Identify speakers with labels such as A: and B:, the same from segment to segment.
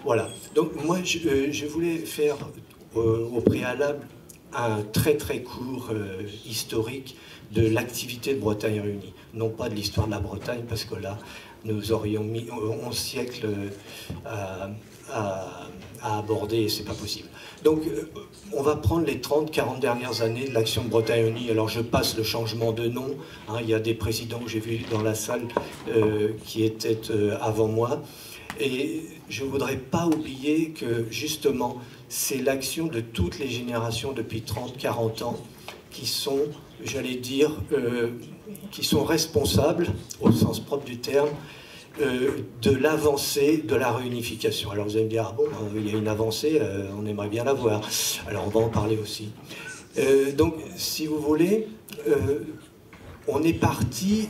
A: Voilà. Donc moi, je voulais faire au préalable un très très court historique de l'activité de Bretagne Réunie. Non pas de l'histoire de la Bretagne, parce que là, nous aurions mis 11 siècles à aborder et c'est pas possible. Donc, on va prendre les 30-40 dernières années de l'action de Bretagne Réunie. Alors, je passe le changement de nom. Hein, il y a des présidents que j'ai vus dans la salle qui étaient avant moi. Et je ne voudrais pas oublier que, justement, c'est l'action de toutes les générations depuis 30-40 ans qui sont, j'allais dire, qui sont responsables, au sens propre du terme, de l'avancée de la réunification. Alors vous allez me dire, ah bon, il y a une avancée, on aimerait bien la voir. Alors on va en parler aussi. Donc, si vous voulez, on est parti,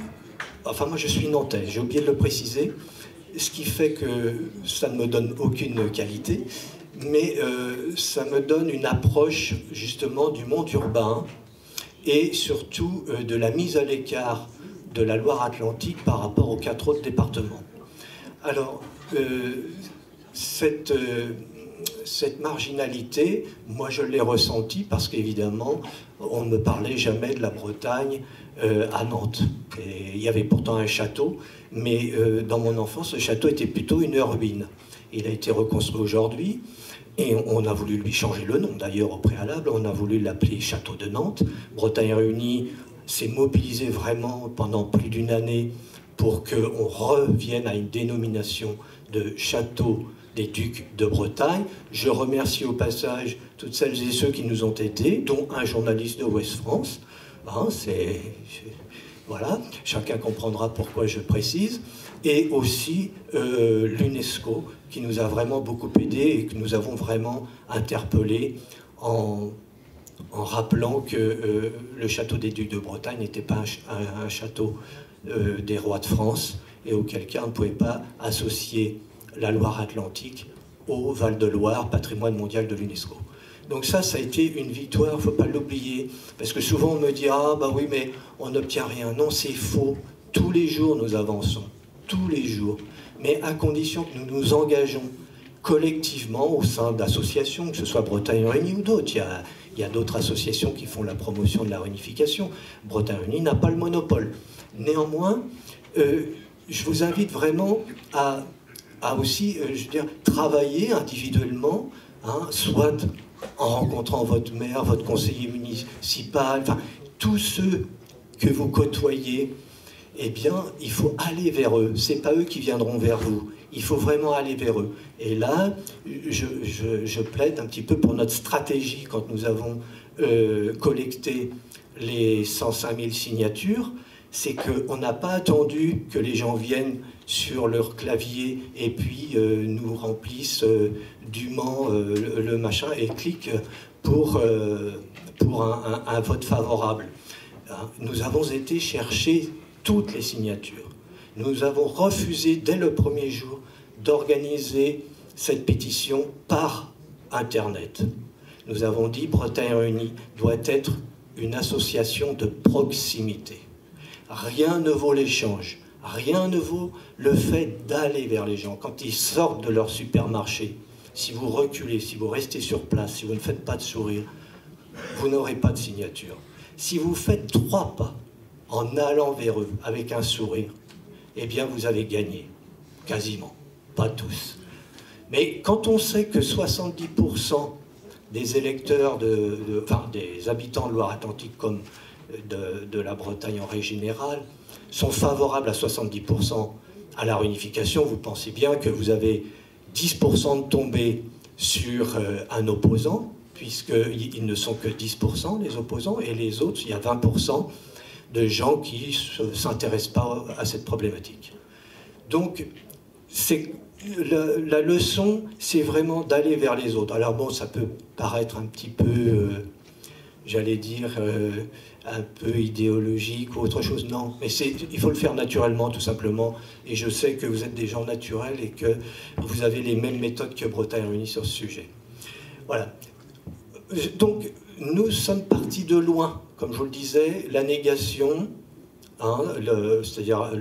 A: enfin moi je suis nantais, j'ai oublié de le préciser, ce qui fait que ça ne me donne aucune qualité, mais ça me donne une approche justement du monde urbain et surtout de la mise à l'écart de la Loire-Atlantique par rapport aux 4 autres départements. Alors, cette marginalité, moi je l'ai ressentie parce qu'évidemment, on ne me parlait jamais de la Bretagne à Nantes. Et il y avait pourtant un château, mais dans mon enfance, ce château était plutôt une ruine. Il a été reconstruit aujourd'hui, et on a voulu lui changer le nom, d'ailleurs au préalable, on a voulu l'appeler Château de Nantes. Bretagne Réunie s'est mobilisé vraiment pendant plus d'une année pour qu'on revienne à une dénomination de Château des Ducs de Bretagne. Je remercie au passage toutes celles et ceux qui nous ont aidés, dont un journaliste de Ouest France. Hein, voilà, chacun comprendra pourquoi je précise. Et aussi l'UNESCO, qui nous a vraiment beaucoup aidés et que nous avons vraiment interpellés en rappelant que le château des Ducs de Bretagne n'était pas un château des rois de France, et auquel cas on ne pouvait pas associer la Loire-Atlantique au Val-de-Loire, patrimoine mondial de l'UNESCO. Donc ça a été une victoire, il ne faut pas l'oublier, parce que souvent on me dit « Ah bah oui, mais on n'obtient rien ». Non, c'est faux. Tous les jours nous avançons, tous les jours, mais à condition que nous nous engageons collectivement au sein d'associations, que ce soit Bretagne Réunie ou d'autres. Il y a d'autres associations qui font la promotion de la réunification. Bretagne Réunie n'a pas le monopole. Néanmoins, je vous invite vraiment à aussi, je veux dire, travailler individuellement, hein, soit en rencontrant votre maire, votre conseiller municipal, enfin, tous ceux que vous côtoyez, eh bien, il faut aller vers eux. Ce n'est pas eux qui viendront vers vous. Il faut vraiment aller vers eux. Et là, je plaide un petit peu pour notre stratégie quand nous avons collecté les 105 000 signatures. C'est qu'on n'a pas attendu que les gens viennent sur leur clavier et puis nous remplissent dûment le machin et cliquent pour un vote favorable. Nous avons été chercher toutes les signatures. Nous avons refusé dès le premier jour d'organiser cette pétition par Internet. Nous avons dit Bretagne Réunie doit être une association de proximité. Rien ne vaut l'échange, rien ne vaut le fait d'aller vers les gens. Quand ils sortent de leur supermarché, si vous reculez, si vous restez sur place, si vous ne faites pas de sourire, vous n'aurez pas de signature. Si vous faites 3 pas en allant vers eux avec un sourire, eh bien vous avez gagné, quasiment, pas tous. Mais quand on sait que 70% des électeurs, enfin des habitants de Loire-Atlantique comme de la Bretagne en règle générale, sont favorables à 70% à la réunification, vous pensez bien que vous avez 10% de tombés sur un opposant, puisqu'ils ne sont que 10% les opposants, et les autres, il y a 20% de gens qui ne s'intéressent pas à cette problématique. Donc, la leçon, c'est vraiment d'aller vers les autres. Alors bon, ça peut paraître un petit peu, j'allais dire, un peu idéologique ou autre chose. Non, mais il faut le faire naturellement, tout simplement. Et je sais que vous êtes des gens naturels et que vous avez les mêmes méthodes que Bretagne Réunie sur ce sujet. Voilà. Donc, nous sommes partis de loin. Comme je vous le disais, la négation, hein, c'est-à-dire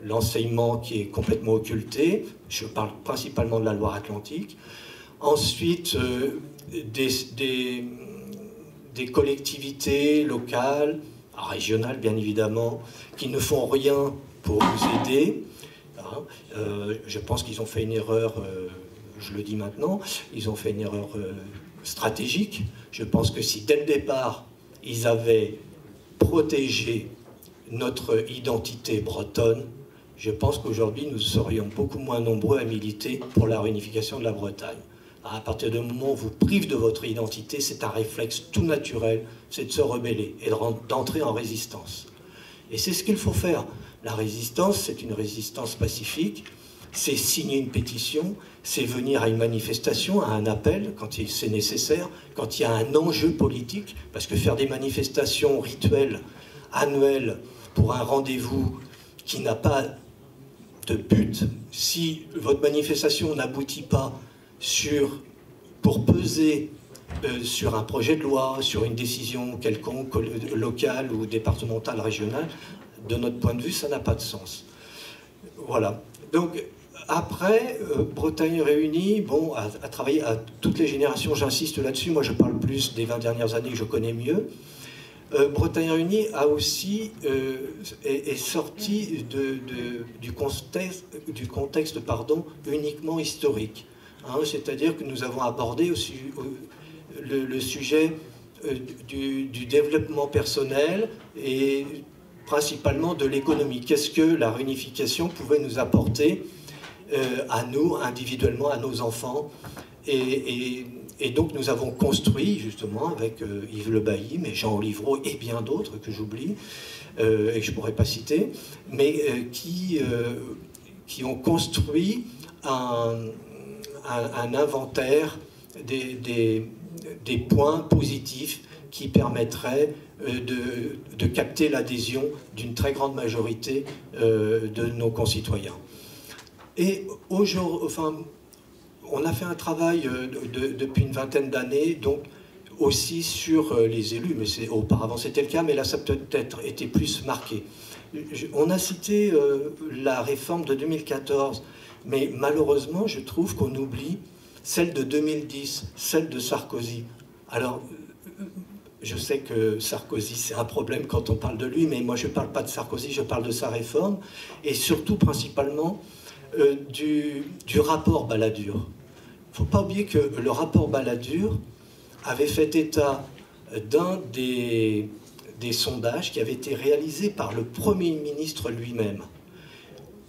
A: l'enseignement qui est complètement occulté. Je parle principalement de la Loire-Atlantique. Ensuite, des collectivités locales, régionales bien évidemment, qui ne font rien pour nous aider. Hein. Je pense qu'ils ont fait une erreur, je le dis maintenant, ils ont fait une erreur stratégique. Je pense que si dès le départ, ils avaient protégé notre identité bretonne, je pense qu'aujourd'hui, nous serions beaucoup moins nombreux à militer pour la réunification de la Bretagne. À partir du moment où on vous prive de votre identité, c'est un réflexe tout naturel, c'est de se rebeller et d'entrer en résistance. Et c'est ce qu'il faut faire. La résistance, c'est une résistance pacifique, c'est signer une pétition, c'est venir à une manifestation, à un appel, quand c'est nécessaire, quand il y a un enjeu politique, parce que faire des manifestations rituelles, annuelles, pour un rendez-vous qui n'a pas de but, si votre manifestation n'aboutit pas pour peser sur un projet de loi, sur une décision quelconque, locale ou départementale, régionale, de notre point de vue, ça n'a pas de sens. Voilà. Donc, après, Bretagne Réunie, bon, a travaillé à toutes les générations, j'insiste là-dessus, moi je parle plus des 20 dernières années que je connais mieux. Bretagne Réunie a aussi, est sorti du contexte uniquement historique. Hein, c'est-à-dire que nous avons abordé aussi le sujet du développement personnel et principalement de l'économie. Qu'est-ce que la réunification pouvait nous apporter à nous, individuellement, à nos enfants. Et donc nous avons construit, justement, avec Yves Le Bailly, mais Jean Olivreau et bien d'autres que j'oublie, et que je ne pourrais pas citer, mais qui ont construit un inventaire des points positifs qui permettraient de capter l'adhésion d'une très grande majorité de nos concitoyens. Et aujourd'hui, enfin, on a fait un travail depuis une vingtaine d'années, donc aussi sur les élus, mais auparavant c'était le cas, mais là ça peut-être été plus marqué. On a cité la réforme de 2014, mais malheureusement je trouve qu'on oublie celle de 2010, celle de Sarkozy. Alors, je sais que Sarkozy, c'est un problème quand on parle de lui, mais moi je ne parle pas de Sarkozy, je parle de sa réforme, et surtout principalement du rapport Balladur. Il ne faut pas oublier que le rapport Balladur avait fait état d'un des sondages qui avait été réalisé par le Premier ministre lui-même,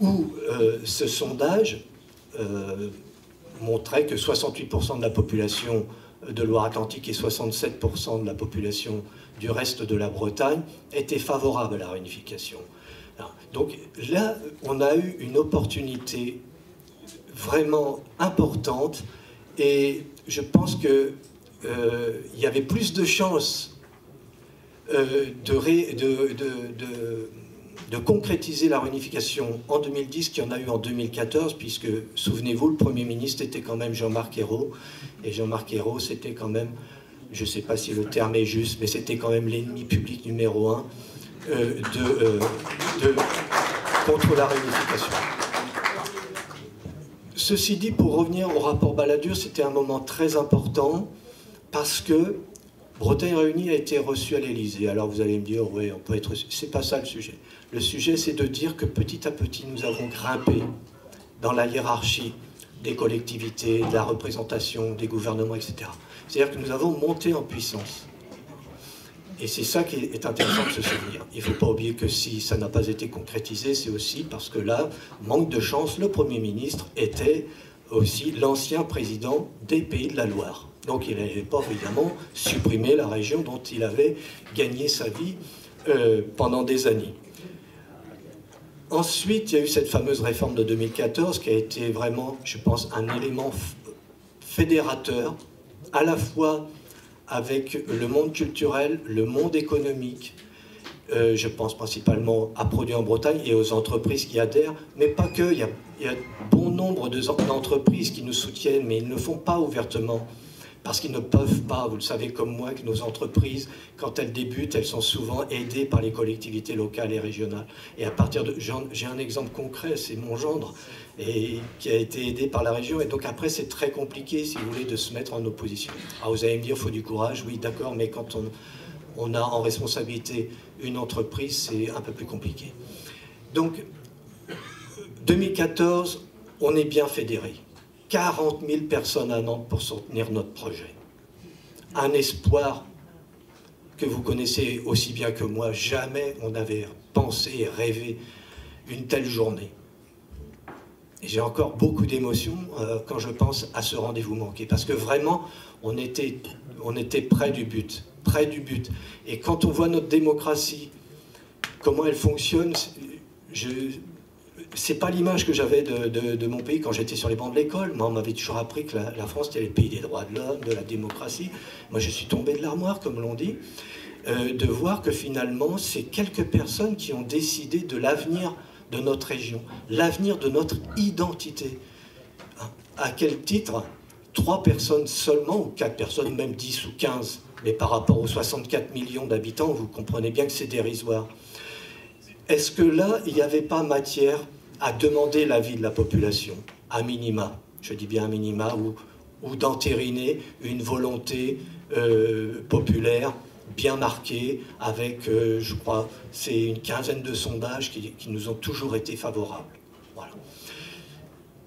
A: où ce sondage montrait que 68% de la population de Loire-Atlantique et 67% de la population du reste de la Bretagne étaient favorables à la réunification. Donc là, on a eu une opportunité vraiment importante et je pense qu'il y avait plus de chances de concrétiser la réunification en 2010 qu'il y en a eu en 2014, puisque, souvenez-vous, le Premier ministre était quand même Jean-Marc Ayrault, et Jean-Marc Ayrault, c'était quand même, je ne sais pas si le terme est juste, mais c'était quand même l'ennemi public numéro 1 contre la réunification. Ceci dit, pour revenir au rapport Balladur, c'était un moment très important, parce que Bretagne Réunie a été reçue à l'Élysée. Alors vous allez me dire, oui, on peut être reçu. C'est pas ça le sujet. Le sujet, c'est de dire que petit à petit, nous avons grimpé dans la hiérarchie des collectivités, de la représentation, des gouvernements, etc. C'est-à-dire que nous avons monté en puissance. Et c'est ça qui est intéressant de se souvenir. Il ne faut pas oublier que si ça n'a pas été concrétisé, c'est aussi parce que là, manque de chance, le Premier ministre était aussi l'ancien président des Pays de la Loire. Donc il n'avait pas évidemment supprimé la région dont il avait gagné sa vie pendant des années. Ensuite, il y a eu cette fameuse réforme de 2014 qui a été vraiment, je pense, un élément fédérateur, à la fois avec le monde culturel, le monde économique, je pense principalement à Produits en Bretagne et aux entreprises qui adhèrent, mais pas que, il y a bon nombre d'entreprises qui nous soutiennent, mais ils ne le font pas ouvertement, parce qu'ils ne peuvent pas, vous le savez comme moi, que nos entreprises, quand elles débutent, elles sont souvent aidées par les collectivités locales et régionales. Et à partir de... J'ai un exemple concret, c'est mon gendre, et qui a été aidé par la région, et donc après c'est très compliqué, si vous voulez, de se mettre en opposition. Alors vous allez me dire, il faut du courage, oui d'accord, mais quand on a en responsabilité une entreprise, c'est un peu plus compliqué. Donc, 2014, on est bien fédérés. 40 000 personnes à Nantes pour soutenir notre projet. Un espoir que vous connaissez aussi bien que moi. Jamais on n'avait pensé et rêvé une telle journée. Et j'ai encore beaucoup d'émotions quand je pense à ce rendez-vous manqué. Parce que vraiment, on était près du but. Près du but. Et quand on voit notre démocratie, comment elle fonctionne, c'est pas l'image que j'avais de mon pays quand j'étais sur les bancs de l'école. Moi, on m'avait toujours appris que la France, c'était le pays des droits de l'homme, de la démocratie. Moi, je suis tombé de l'armoire, comme l'on dit, de voir que finalement, c'est quelques personnes qui ont décidé de l'avenir de notre région, l'avenir de notre identité. À quel titre? 3 personnes seulement, ou 4 personnes, même 10 ou 15, mais par rapport aux 64 millions d'habitants, vous comprenez bien que c'est dérisoire. Est-ce que là, il n'y avait pas matière à demander l'avis de la population, à minima, je dis bien à minima, ou d'entériner une volonté populaire bien marquée, avec, je crois, c'est une quinzaine de sondages qui nous ont toujours été favorables. Voilà.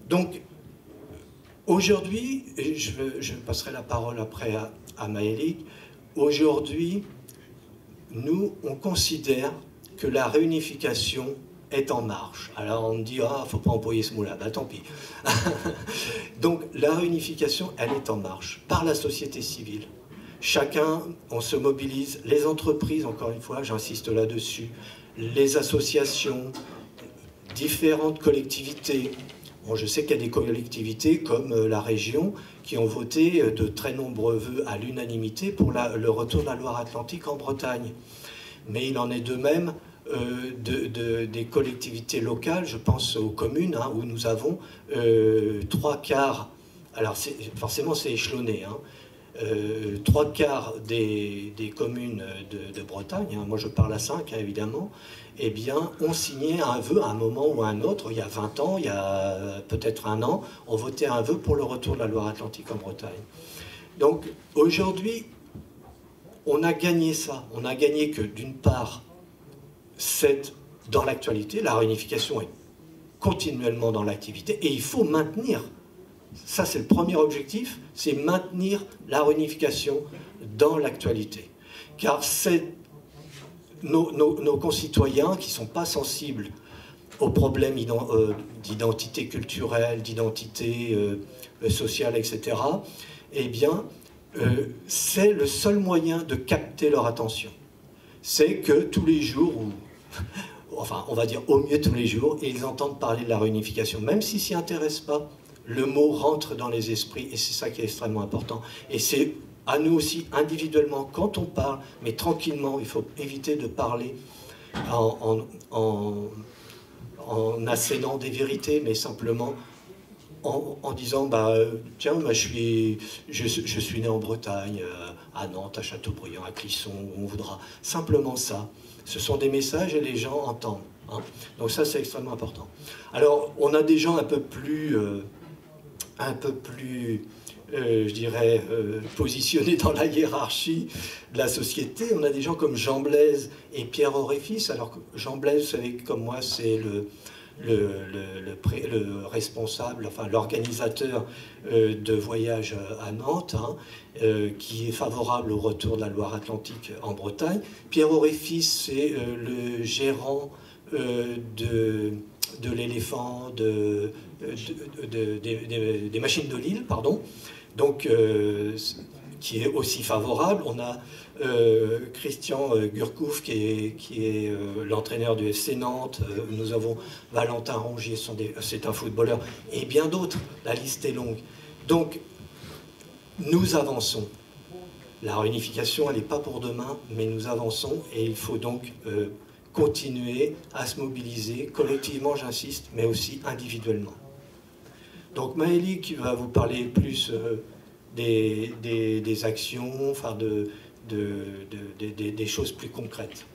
A: Donc, aujourd'hui, et je passerai la parole après à Maëlik, aujourd'hui, nous, on considère que la réunification est en marche. Alors on me dit, ah, faut pas employer ce mot-là, ben tant pis. Donc la réunification, elle est en marche, par la société civile. Chacun, on se mobilise, les entreprises, encore une fois, j'insiste là-dessus, les associations, différentes collectivités. Bon, je sais qu'il y a des collectivités comme la région qui ont voté de très nombreux vœux à l'unanimité pour le retour de la Loire-Atlantique en Bretagne. Mais il en est de même des collectivités locales, je pense aux communes, hein, où nous avons 3/4, alors forcément c'est échelonné, hein, 3/4 des communes de Bretagne, hein, moi je parle à 5 hein, évidemment, eh bien ont signé un vœu à un moment ou à un autre, il y a 20 ans, il y a peut-être un an, ont voté un vœu pour le retour de la Loire-Atlantique en Bretagne. Donc aujourd'hui, on a gagné ça, on a gagné que d'une part, c'est dans l'actualité, la réunification est continuellement dans l'activité et il faut maintenir, ça c'est le premier objectif, c'est maintenir la réunification dans l'actualité. Car c'est nos concitoyens qui ne sont pas sensibles aux problèmes d'identité culturelle, d'identité sociale, etc., eh bien, c'est le seul moyen de capter leur attention. C'est que tous les jours, ou enfin on va dire au mieux tous les jours, ils entendent parler de la réunification, même s'ils ne s'y intéressent pas, le mot rentre dans les esprits et c'est ça qui est extrêmement important. Et c'est à nous aussi individuellement, quand on parle, mais tranquillement, il faut éviter de parler en assénant des vérités, mais simplement en disant bah, tiens, moi, je suis né en Bretagne, à Nantes, à Châteaubriand, à Clisson, où on voudra. Simplement ça. Ce sont des messages et les gens entendent. Hein. Donc ça, c'est extrêmement important. Alors, on a des gens un peu plus je dirais, positionnés dans la hiérarchie de la société. On a des gens comme Jean Blaise et Pierre Auréfis. Alors, Jean Blaise, vous savez, comme moi, c'est le responsable, enfin l'organisateur de voyage à Nantes, hein, qui est favorable au retour de la Loire-Atlantique en Bretagne. Pierre Auréfis, c'est le gérant de l'éléphant, des machines de Lille, pardon, donc qui est aussi favorable. On a Christian Gurkouf qui est l'entraîneur du FC Nantes. Nous avons Valentin Rongier, c'est un footballeur, et bien d'autres. La liste est longue. Donc, nous avançons. La réunification, elle n'est pas pour demain, mais nous avançons et il faut donc continuer à se mobiliser, collectivement j'insiste, mais aussi individuellement. Donc Maëlik va vous parler plus des actions, enfin des choses plus concrètes.